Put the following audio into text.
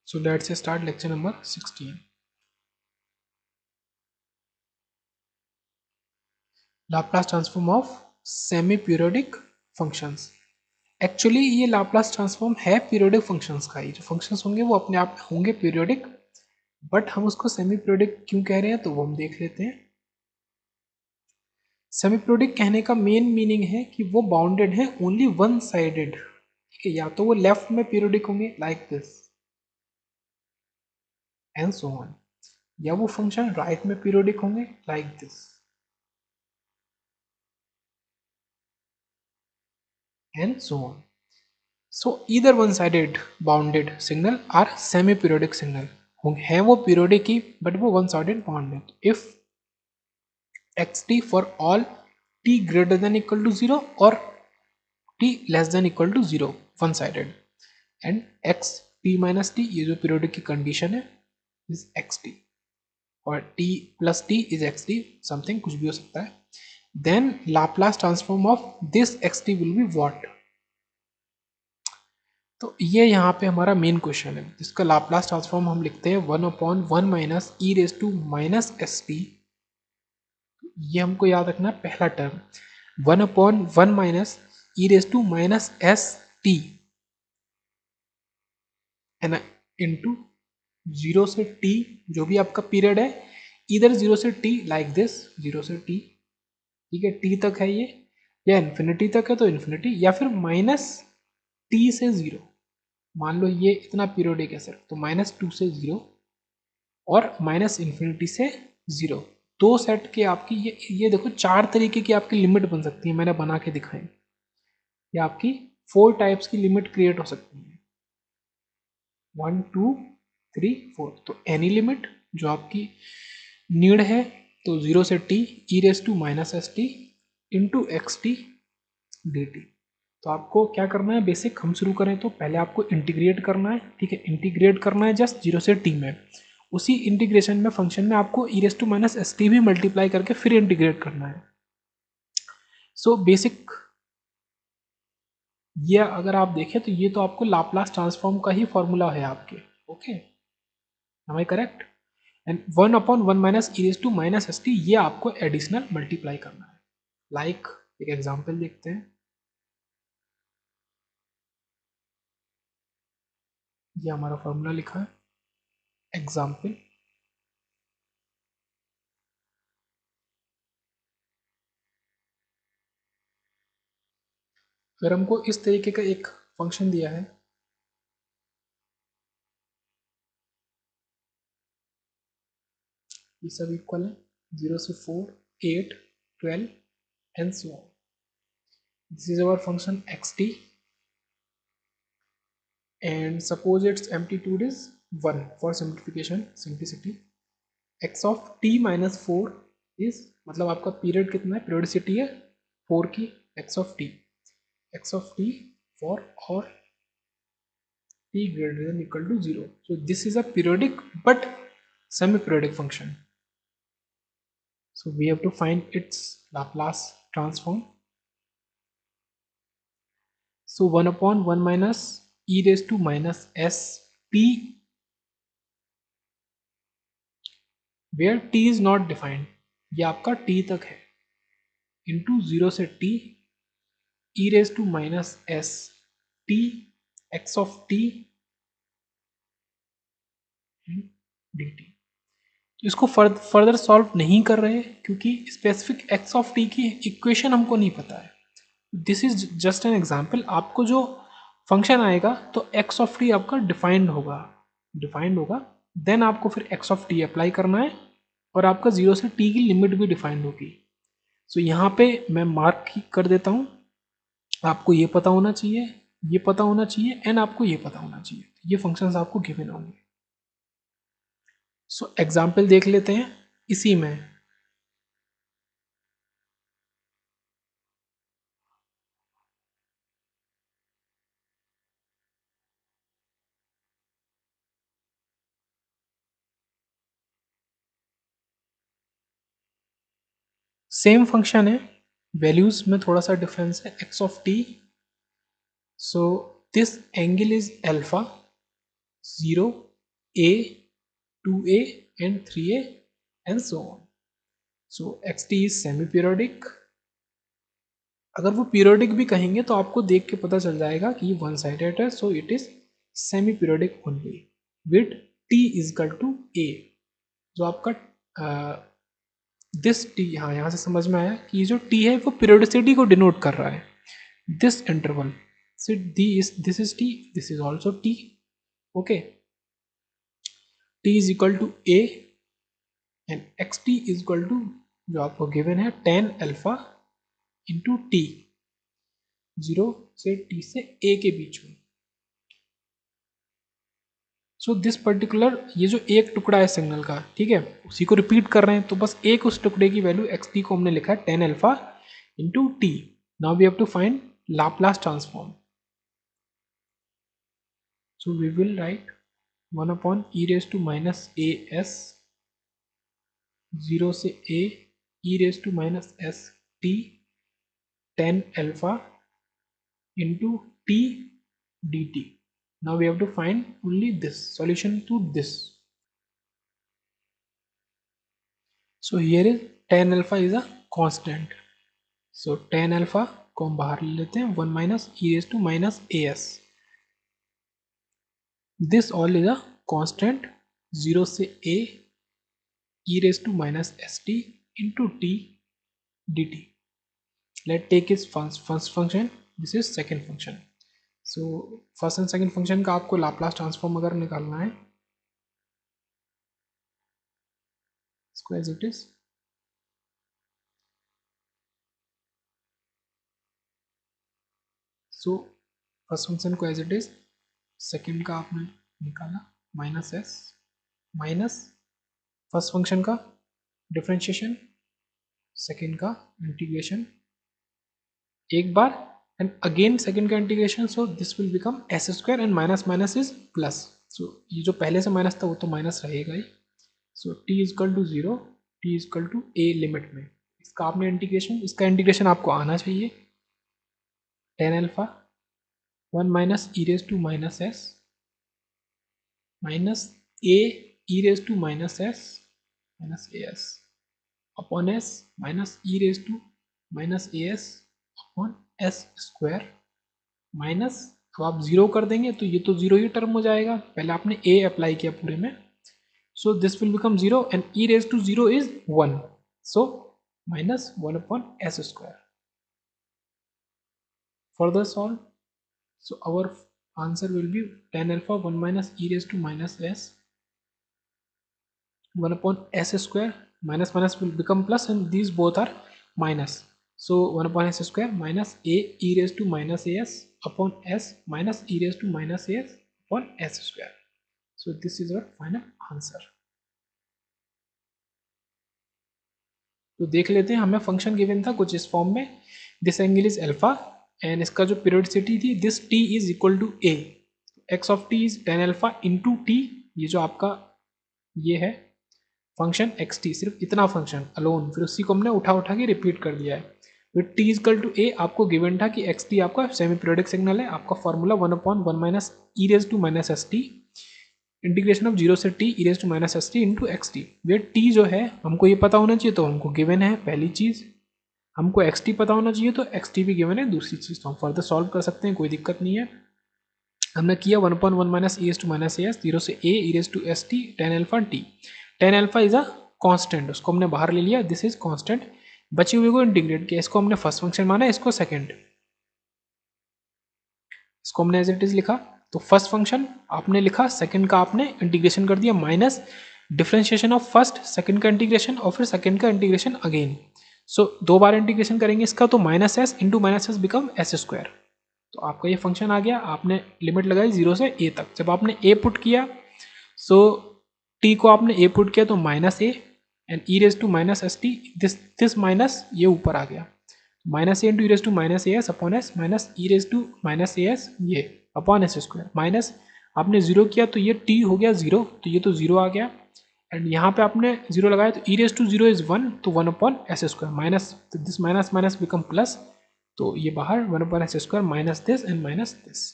So let's start lecture number 16. Laplace transform of semi periodic functions. Actually ये Laplace transform है periodic functions का ही. जो functions होंगे वो अपने आप होंगे पीरियोडिक, बट हम उसको सेमी पीरियोडिक क्यों कह रहे हैं तो वो हम देख लेते हैं. सेमी पीरियोडिक कहने का मेन मीनिंग है कि वो बाउंडेड है ओनली वन साइडेड. ठीक है, या तो वो लेफ्ट में पीरियोडिक होंगे like this and so on, या वो फंक्शन राइट में पीरियोडिक होंगे like this and so on. So either one-sided bounded signal are semi-periodic signal. है वो periodic ही but वो one-sided bounded. If xt for all t greater than equal to 0 or t less than equal to 0 one-sided, and x t minus t ये जो periodic की condition है is xt, और t plus t is xt something कुछ भी हो सकता है. Then Laplace transform of this xt will be what? तो ये यहाँ पे हमारा मेन क्वेश्चन है जिसका लाप्लास ट्रांसफॉर्म हम लिखते हैं 1/1 minus e raise to minus s t. ये हमको याद रखना है पहला term 1/1 minus e raise to minus s t है ना, इंटू 0 से टी जो भी आपका पीरियड है, इधर 0 से टी लाइक दिस 0 से टी. ठीक है, टी तक है ये, या इन्फिनिटी तक है तो इन्फिनिटी, या फिर माइनस टी से 0. मान लो ये इतना पीरियोडिक है सर, तो -2 से 0 और माइनस इन्फिनिटी से 0. दो सेट के आपकी ये देखो 4 तरीके की आपकी लिमिट बन सकती है, मैंने बना के दिखाई. ये आपकी 4 टाइप्स की लिमिट क्रिएट हो सकती है, 1 2 3 4. तो एनी लिमिट जो आपकी नीड है तो 0 से t e raise to minus s t into x t d t. तो आपको क्या करना है, बेसिक हम शुरू करें तो पहले आपको इंटीग्रेट करना है. ठीक है, इंटीग्रेट करना है जस्ट 0 से t में. उसी इंटीग्रेशन में फंक्शन में आपको e raise to minus s t भी मल्टीप्लाई करके फिर इंटीग्रेट करना है. सो बेसिक ये अगर आप देखें तो ये तो आपको लाप्लास ट्रांसफॉर्म का ही फॉर्मूला है आपके. Okay, am I correct? And 1/1 minus e raise to minus s t ये आपको एडिशनल मल्टीप्लाई करना है. लाइक एक एग्जाम्पल देखते हैं. ये हमारा फॉर्मूला लिखा है एग्जाम्पल. फिर हमको इस तरीके का एक फंक्शन दिया है, ये सब इक्वल है 0 से 4 8 12 and so on. This is our function xt and suppose its amplitude is 1 for simplification simplicity. x of t minus 4 is मतलब आपका पीरियड कितना है, पीरियोडिसिटी है 4 की, x of t for or t greater than equal to 0. So this is a periodic but semi-periodic function. So we have to find its Laplace transform. So 1/1 minus e raised to minus s t where t is not defined, ये आपका t तक है, into 0 से t e raised to minus s t x of t dt. तो इसको further solve नहीं कर रहे क्योंकि स्पेसिफिक x ऑफ t की इक्वेशन हमको नहीं पता है. This is just an example. आपको जो फंक्शन आएगा तो x ऑफ t आपका डिफाइंड होगा, देन आपको फिर x ऑफ t अप्लाई करना है और आपका 0 से t की लिमिट भी डिफाइंड होगी. सो यहाँ पे मैं मार्क कर देता हूँ, आपको ये पता होना चाहिए, ये पता होना चाहिए एंड आपको ये पता होना चाहिए. ये फंक्शंस आपको गिवन होंगे. सो एग्जाम्पल देख लेते हैं इसी में. सेम फंक्शन है, वैल्यूज में थोड़ा सा डिफरेंस है. x of t, so this angle is alpha 0 a, 2a and 3a and so on. So xt is semi periodic. अगर वो पीरियोडिक भी कहेंगे तो आपको देख के पता चल जाएगा कि वन साइडेड है, so it is semi periodic only with t is equal to a. जो आपका दिस t, हाँ यहाँ से समझ में आया कि जो t है वो पीरियोडिसिटी को डिनोट कर रहा है. This interval, so this is t, this is also t. okay, t is equal to a and xt is equal to जो आपको गिवन है tan अल्फा इंटू टी, 0 से t से a के बीच में. सो दिस पर्टिकुलर ये जो एक टुकड़ा है सिग्नल का, ठीक है, उसी को रिपीट कर रहे हैं, तो बस एक उस टुकड़े की वैल्यू xt को हमने लिखा है tan अल्फा इंटू टी. Now we have to find Laplace transform. So we will write 1 upon e raised to minus as 0 से a e raised to minus s t tan alpha into t dt. Now we have to find only this solution to this. So here is tan alpha is a constant. So tan alpha को हम बाहर ले लेते हैं, 1 minus e raised to minus as. This all is a constant, 0 से a e raised to minus st into t dt. Let's take its first function. This is second function. So first and second function का आपको Laplace transform अगर निकालना है, इसको as it is first function को as it is, second का आपने निकाला minus S minus first function का डिफरेंशिएशन, सेकेंड का इंटीग्रेशन एक बार एंड अगेन सेकेंड का integration. So this will become S square and minus minus is plus. So ये जो पहले से माइनस था वो तो माइनस रहेगा ही. So T is equal to 0, T is equal to A limit में इसका आपने इंटीग्रेशन, इसका इंटीग्रेशन आपको आना चाहिए. tan alpha 1 minus e raise to minus S minus a e raise to minus s upon s minus e raise to minus a s upon s square minus, अब आप zero कर देंगे तो ये तो जीरो ही टर्म हो जाएगा, पहले आपने ए अप्लाई किया पूरे में. So this will become zero and e raise to zero is 1, so minus 1 upon s square. Further solve, so our answer will be tan alpha 1 minus e raised to minus s 1 upon s square, minus minus will become plus and these both are minus. So 1 upon s square minus a e raised to minus as upon s minus e raised to minus as upon s square. So this is our final answer. तो देख लेते हैं, हमें function given था कुछ इस form में, this angle is alpha and इसका जो पीरियोडिसिटी थी this t is equal to a, x of t is tan alpha into t. ये जो आपका ये है फंक्शन xt, सिर्फ इतना फंक्शन अलोन, फिर उसी को हमने उठा के रिपीट कर दिया है. फिर t is equal to a आपको गिवन था कि xt आपका सेमी पीरियोडिक सिग्नल है, आपका formula 1 upon 1 minus e raise to minus s t integration of 0 से t e raise to minus s t into x t. वे t जो है हमको ये पता होना चाहिए, तो हमको गिवन है पहली चीज़, हमको xt पता होना चाहिए तो xt भी गिवन है दूसरी चीज़, तो हम फर्दर सॉल्व कर सकते हैं, कोई दिक्कत नहीं है. हमने किया 1 upon 1 minus e raise to minus s 0 से a e raise to s t tan alpha t. tan alpha is a constant, उसको हमने बाहर ले लिया, दिस इज कांस्टेंट. बची हुई को इंटीग्रेट किया, इसको हमने फर्स्ट फंक्शन माना, इसको सेकंड, इसको हमने एज इट इज लिखा. तो फर्स्ट फंक्शन आपने लिखा, सेकंड का आपने इंटीग्रेशन कर दिया, minus differentiation of first, second का इंटीग्रेशन और फिर सेकंड का इंटीग्रेशन अगेन. सो दो बार इंटीग्रेशन करेंगे इसका, तो minus S into minus S become S square. तो आपका ये फंक्शन आ गया, आपने लिमिट लगाई 0 से a तक. जब आपने a पुट किया, सो t को आपने a पुट किया तो minus a and e raise to minus s t, this minus ये ऊपर आ गया, minus a into e raise to minus a s upon s minus e raise to minus a s ये upon s square, minus आपने zero किया तो ये t हो गया 0, तो ये तो 0 आ गया एंड यहाँ पे आपने 0 लगाया तो ई रेज टू 0 इज 1, तो 1 upon s square minus this minus minus become plus, तो ये बाहर 1 upon s square minus this and minus this.